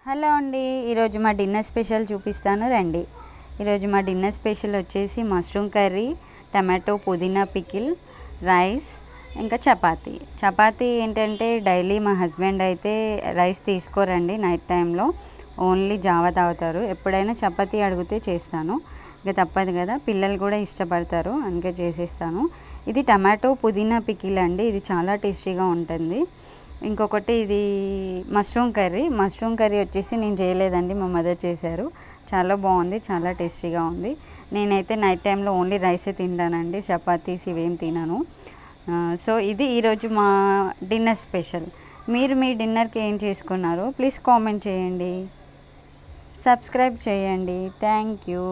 Hello అండి, ఈరోజు మా డిన్నర్ స్పెషల్ చూపిస్తాను రండి. ఈరోజు మా డిన్నర్ స్పెషల్ వచ్చేసి మష్రూమ్ కర్రీ, టమాటో పుదీనా పికిల్, రైస్, ఇంకా చపాతీ ఏంటంటే డైలీ మా హస్బెండ్ అయితే రైస్ తీసుకోరండి. నైట్ టైంలో ఓన్లీ జావా తాగుతారు. ఎప్పుడైనా చపాతీ అడిగితే చేస్తాను, ఇంకా తప్పదు కదా, పిల్లలు కూడా ఇష్టపడతారు, అందుకే చేసేస్తాను. ఇది టమాటో పుదీనా పికిల్ అండి, ఇది చాలా టేస్టీగా ఉంటుంది. ఇంకొకటి ఇది మష్రూమ్ కర్రీ వచ్చేసి నేను చేయలేదండి, మా మదర్ చేశారు. చాలా బాగుంది, చాలా టేస్టీగా ఉంది. నేనైతే నైట్ టైంలో ఓన్లీ రైసే తింటానండి, చపాతీస్ ఇవేం తినను. సో ఇది ఈరోజు మా డిన్నర్ స్పెషల్. మీరు మీ డిన్నర్కి ఏం చేసుకున్నారో ప్లీజ్ కామెంట్ చేయండి, సబ్స్క్రైబ్ చేయండి. Thank you.